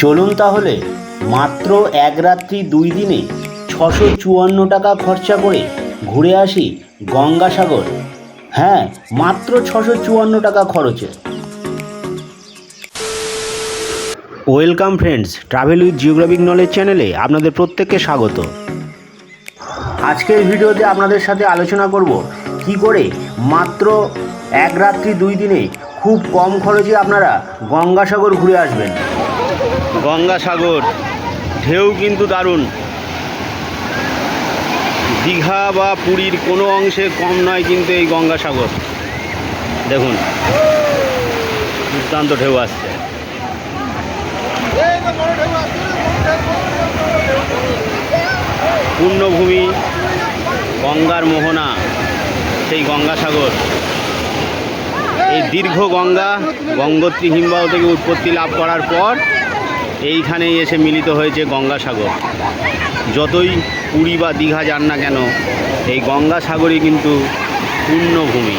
চলুন তাহলে মাত্র এক রাত্রি 2 দিনে 654 টাকা খরচা করে ঘুরে আসি গঙ্গাসাগর। হ্যাঁ, মাত্র 654 টাকা খরচে। Welcome friends, travel with geographic knowledge চ্যানেলে আপনাদের প্রত্যেককে স্বাগত। আজকের ভিডিওতে আপনাদের সাথে আলোচনা করব কি করে মাত্র এক রাত্রি 2 দিনে খুব কম খরচে আপনারা গঙ্গাসাগর ঘুরে আসবেন। গঙ্গাসাগর ঢেউ কিন্তু দারুণ, দীঘা বা পুরীর কোনো অংশে কম নয় কিন্তু এই গঙ্গাসাগর। দেখুন দুর্দান্ত ঢেউ আসছে। পূর্ণভূমি, গঙ্গার মোহনা, সেই গঙ্গাসাগর। এই দীর্ঘ গঙ্গোত্রী হিমবাহ থেকে উৎপত্তি লাভ করার পর এইখানেই এসে মিলিত হয়েছে গঙ্গাসাগর। যতই পুরী বা দীঘা যান না কেন, এই গঙ্গাসাগরই কিন্তু পূর্ণভূমি।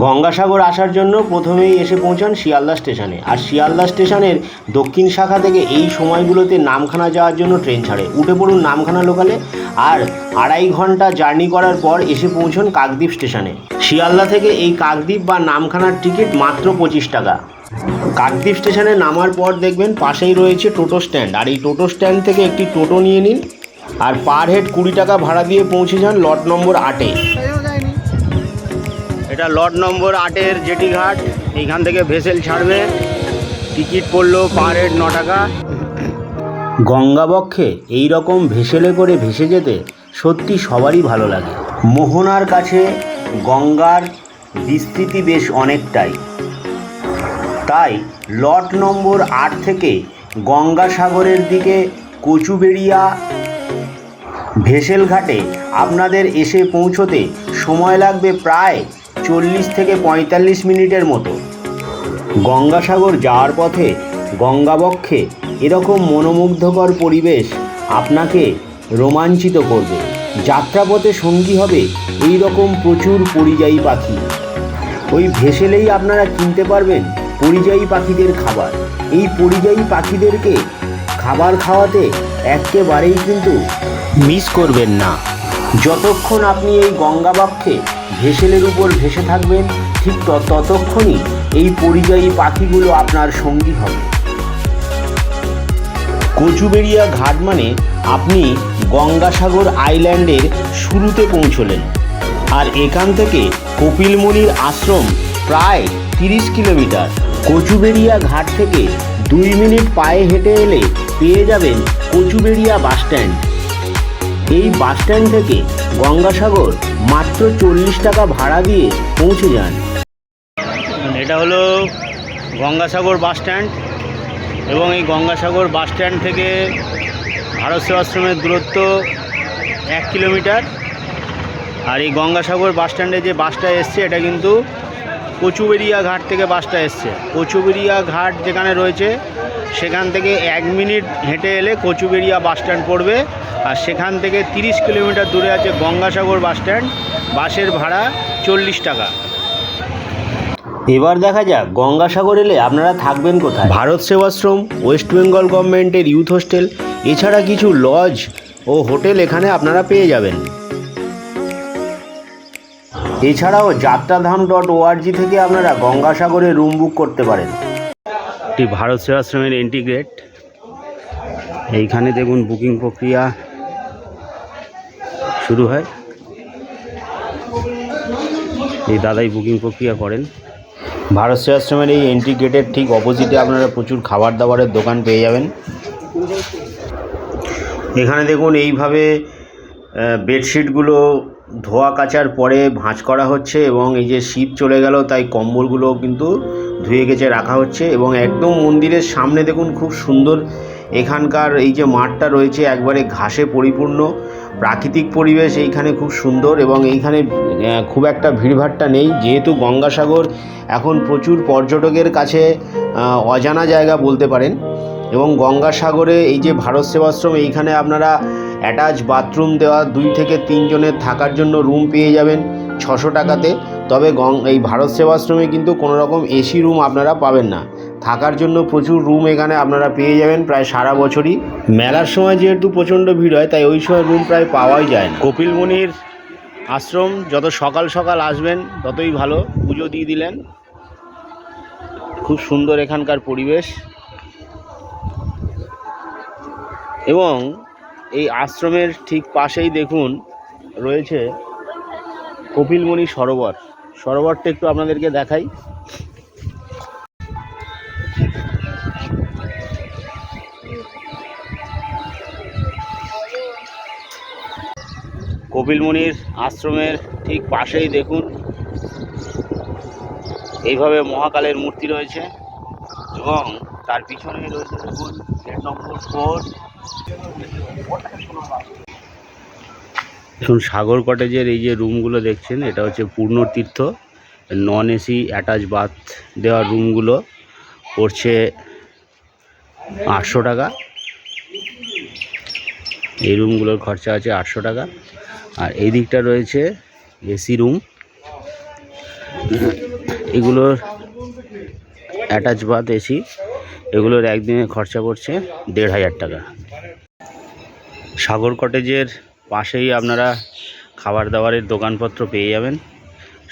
গঙ্গাসাগর আসার জন্য প্রথমেই এসে পৌঁছান শিয়ালদা স্টেশনে। আর শিয়ালদা স্টেশনের দক্ষিণ শাখা থেকে এই সময়গুলোতে নামখানা যাওয়ার জন্য ট্রেন ছাড়ে। উঠে পড়ুন নামখানা লোকালে, আর 2.5 ঘন্টা জার্নি করার পর এসে পৌঁছন কাকদ্বীপ স্টেশনে। শিয়ালদা থেকে এই কাকদ্বীপ বা নামখানার টিকিট মাত্র 25 টাকা। কাকদ্বীপ স্টেশনে নামার পর দেখবেন পাশেই রয়েছে টোটো স্ট্যান্ড, আর এই টোটো স্ট্যান্ড থেকে একটি টোটো নিয়ে নিন আর পার হেড 20 টাকা ভাড়া দিয়ে পৌঁছে যান লট নম্বর 8-এ। এটা লট নম্বর 8-এর জেটি ঘাট। এইখান থেকে ভেসেল ছাড়বে, টিকিট পড়লো পার হেড 9 টাকা। গঙ্গাবক্ষে এই রকম ভেসেলে করে ভেসে যেতে সত্যি সবারই ভালো লাগে। মোহনার কাছে গঙ্গার বিস্তৃতি বেশ অনেকটাই, তাই লট নম্বর 8 থেকে গঙ্গাসাগরের দিকে কচুবেড়িয়া ভেসেল ঘাটে আপনাদের এসে পৌঁছতে সময় লাগবে প্রায় 40 থেকে 45 মিনিটের মতো। গঙ্গাসাগর যাওয়ার পথে গঙ্গাবক্ষে এরকম মনোমুগ্ধকর পরিবেশ আপনাকে রোমাঞ্চিত করবে। যাত্রাপথে সঙ্গী হবে এই রকম প্রচুর পরিযায়ী পাখি। ওই ভেসেলেই আপনারা কিনতে পারবেন পরিযায়ী পাখিদের খাবার। এই পরিযায়ী পাখিদেরকে খাবার খাওয়াতে একেবারেই কিন্তু মিস করবেন না। যতক্ষণ আপনি এই গঙ্গাবক্ষে ভেসেলের উপর ভেসে থাকবেন, ঠিক ততক্ষণই এই পরিযায়ী পাখিগুলো আপনার সঙ্গী হবে। কচুবেড়িয়া ঘাট মানে আপনি গঙ্গাসাগর আইল্যান্ডের শুরুতে পৌঁছলেন। আর এখান থেকে কপিলমুনির আশ্রম প্রায় 30 কিলোমিটার। কচুবেড়িয়া ঘাট থেকে 2 মিনিট পায়ে হেঁটে এলে পেয়ে যাবেন কচুবেড়িয়া বাসস্ট্যান্ড। এই বাসস্ট্যান্ড থেকে গঙ্গাসাগর মাত্র 40 টাকা ভাড়া দিয়ে পৌঁছে যান। এটা হলো গঙ্গাসাগর বাসস্ট্যান্ড, এবং এই গঙ্গাসাগর বাসস্ট্যান্ড থেকে ভারত সেবাশ্রমের দূরত্ব 1 কিলোমিটার। আর এই গঙ্গাসাগর বাসস্ট্যান্ডে যে বাসটা এসছে এটা কিন্তু কচুবেড়িয়া ঘাট থেকে বাসটা এসছে। কচুবেড়িয়া ঘাট যেখানে রয়েছে সেখান থেকে 1 মিনিট হেঁটে এলে কচুবেড়িয়া বাসস্ট্যান্ড পড়বে। আর সেখান থেকে 30 কিলোমিটার দূরে আছে গঙ্গাসাগর বাসস্ট্যান্ড। বাসের ভাড়া 40 টাকা। এবার দেখা যাক গঙ্গাসাগর এলে আপনারা থাকবেন কোথায়। ভারত সেবাশ্রম, ওয়েস্ট বেঙ্গল গভর্নমেন্টের ইউথ হোস্টেল, এছাড়া কিছু লজ ও হোটেল এখানে আপনারা পেয়ে যাবেন। এছাড়াও যাত্রাধাম.org থেকে আপনারা গঙ্গাসাগরে রুম বুক করতে পারেন। এটি ভারত সেবাশ্রমের এন্ট্রি গেট। এইখানে দেখুন বুকিং প্রক্রিয়া শুরু হয়। এই দাদাই বুকিং প্রক্রিয়া করেন। ভারত সেবাশ্রমের এই এন্ট্রি গেটের ঠিক অপোজিটে আপনারা প্রচুর খাবার দাবারের দোকান পেয়ে যাবেন। এখানে দেখুন এইভাবে বেডশিটগুলো ধোয়া কাচার পরে ভাঁজ করা হচ্ছে, এবং এই যে শীত চলে গেল তাই কম্বলগুলো কিন্তু ধুয়ে গেছে রাখা হচ্ছে। এবং একদম মন্দিরের সামনে দেখুন খুব সুন্দর এখানকার এই যে মাঠটা রয়েছে একবারে ঘাসে পরিপূর্ণ, প্রাকৃতিক পরিবেশ এইখানে খুব সুন্দর। এবং এইখানে খুব একটা ভিড়ভাট্টা নেই, যেহেতু গঙ্গাসাগর এখন প্রচুর পর্যটকের কাছে অজানা জায়গা বলতে পারেন। এবং গঙ্গাসাগরে এই যে ভারত সেবাশ্রম, এইখানে আপনারা অ্যাটাচ বাথরুম দেওয়া 2 থেকে 3 জনের থাকার জন্য রুম পেয়ে যাবেন। 600 টাকাতে। তবে এই ভারত সেবাশ্রমে কিন্তু কোনো রকম এসি রুম আপনারা পাবেন না। থাকার জন্য প্রচুর রুম এখানে আপনারা পেয়ে যাবেন প্রায় সারা বছরই। মেলার সময় যেহেতু প্রচণ্ড ভিড় হয়, তাই ওই সময় রুম প্রায় পাওয়াই যায় না। কপিল মুনির আশ্রম যত সকাল সকাল আসবেন ততই ভালো। পুজো দিয়ে দিলেন, খুব সুন্দর এখানকার পরিবেশ। এবং এই আশ্রমের ঠিক পাশেই দেখুন রয়েছে কপিল মুনি সরোবর। সরোবরটা একটু আপনাদেরকে দেখাই। কপিল মুনির আশ্রমের ঠিক পাশেই দেখুন এইভাবে মহাকালের মূর্তি রয়েছে এবং তার পিছনে রয়েছে দেখুন গেট নম্বর 4। দেখুন সাগর কটেজের এই যে রুমগুলো দেখছেন, এটা হচ্ছে পূর্ণতীর্থ নন এসি অ্যাটাচ বাথ দেওয়ার রুমগুলো পড়ছে 800 টাকা। এই রুমগুলোর খরচা আছে 800 টাকা। আর এই দিকটা রয়েছে এসি রুম, এগুলোর অ্যাটাচ বাথ এসি, এগুলোর একদিনের খরচা পড়ছে 1500 টাকা। সাগর কটেজের পাশেই আপনারা খাবার দাবারের দোকানপত্র পেয়ে যাবেন।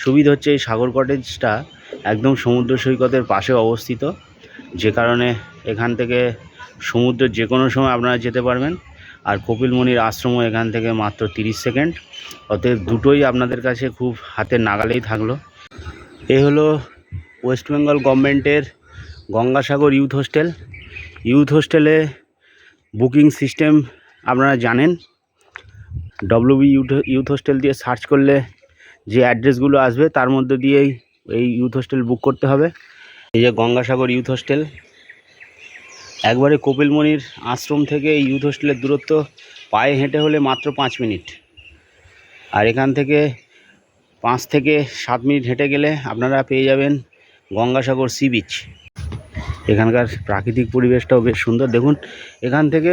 সুবিধা হচ্ছে এই সাগর কটেজটা একদম সমুদ্র সৈকতের পাশে অবস্থিত, যে কারণে এখান থেকে সমুদ্রের যে কোনো সময় আপনারা যেতে পারবেন। আর কপিল মুনির আশ্রমও এখান থেকে মাত্র 30 সেকেন্ড, অতএব দুটোই আপনাদের কাছে খুব হাতের নাগালেই থাকলো। এই হলো ওয়েস্ট বেঙ্গল গভর্নমেন্টের গঙ্গাসাগর ইউথ হোস্টেল। ইউথ হোস্টেলে বুকিং সিস্টেম আপনারা জানেন। WB ইউথ হোস্টেল দিয়ে সার্চ করলে যে অ্যাড্রেসগুলো আসবে তার মধ্যে দিয়েই এই ইউথ হোস্টেল বুক করতে হবে। এই যে গঙ্গাসাগর ইউথ হোস্টেল, একবারে কপিল মুনির আশ্রম থেকে এই ইউথ হোস্টেলের দূরত্ব পায়ে হেঁটে হলে মাত্র 5 মিনিট। আর এখান থেকে 5 থেকে 7 মিনিট হেঁটে গেলে আপনারা পেয়ে যাবেন গঙ্গাসাগর সি বিচ। এখানকার প্রাকৃতিক পরিবেশটাও বেশ সুন্দর। দেখুন এখান থেকে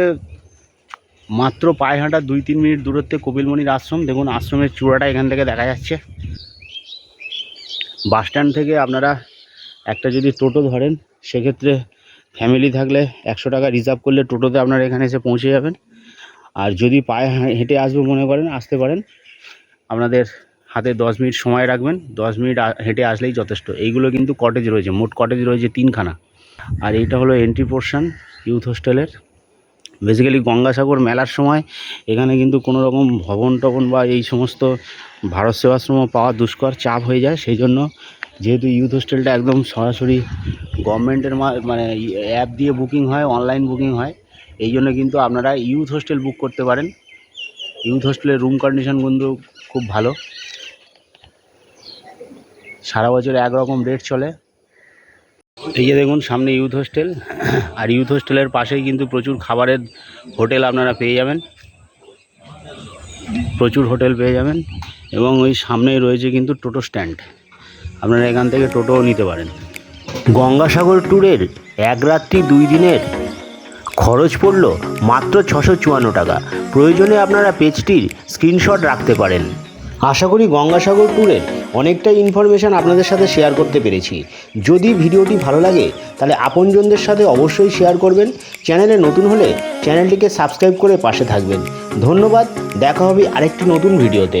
মাত্র পায়ে হাঁটা 2-3 মিনিট দূরত্বে কপিল মুনির আশ্রম। দেখুন আশ্রমের চূড়াটা এখান থেকে দেখা যাচ্ছে। বাসস্ট্যান্ড থেকে আপনারা একটা যদি টোটো ধরেন, সেক্ষেত্রে ফ্যামিলি থাকলে 100 টাকা রিজার্ভ করলে টোটোতে আপনারা এখানে এসে পৌঁছে যাবেন। আর যদি পায়ে হেঁটে আসবো মনে করেন, আসতে পারেন। আপনাদের হাতে 10 মিনিট সময় রাখবেন, 10 মিনিট হেঁটে আসলেই যথেষ্ট। এইগুলো কিন্তু কটেজ রয়েছে, মোট কটেজ রয়েছে 3খানা। আর এইটা হলো এন্ট্রি পোর্শন ইউথ হোস্টেলের। বেসিক্যালি গঙ্গাসাগর মেলার সময় এখানে কিন্তু কোনো রকম ভবন টবন বা এই সমস্ত ভারত সেবাশ্রম পাওয়া দুষ্কর, চাপ হয়ে যায়। সেই জন্য যেহেতু ইউথ হোস্টেলটা একদম সরাসরি গভর্নমেন্টের মানে অ্যাপ দিয়ে বুকিং হয়, অনলাইন বুকিং হয়, এই জন্য কিন্তু আপনারা ইউথ হোস্টেল বুক করতে পারেন। ইউথ হোস্টেলের রুম কন্ডিশন কিন্তু খুব ভালো, সারা বছর একরকম রেট চলে। এই যে দেখুন সামনে ইউথ হোস্টেল, আর ইউথ হোস্টেলের পাশেই কিন্তু প্রচুর খাবারের হোটেল আপনারা পেয়ে যাবেন, প্রচুর হোটেল পেয়ে যাবেন। এবং ওই সামনেই রয়েছে কিন্তু টোটো স্ট্যান্ড, আপনারা এখান থেকে টোটোও নিতে পারেন। গঙ্গাসাগর ট্যুরের 1 রাত্রি 2 দিনের খরচ পড়ল মাত্র 654 টাকা। প্রয়োজনে আপনারা পেজটির স্ক্রিনশট রাখতে পারেন। আশা করি গঙ্গাসাগর ট্যুরের অনেকটাই ইনফরমেশান আপনাদের সাথে শেয়ার করতে পেরেছি। যদি ভিডিওটি ভালো লাগে তাহলে আপনজনদের সাথে অবশ্যই শেয়ার করবেন। চ্যানেলে নতুন হলে চ্যানেলটিকে সাবস্ক্রাইব করে পাশে থাকবেন। ধন্যবাদ, দেখা হবে আরেকটি নতুন ভিডিওতে।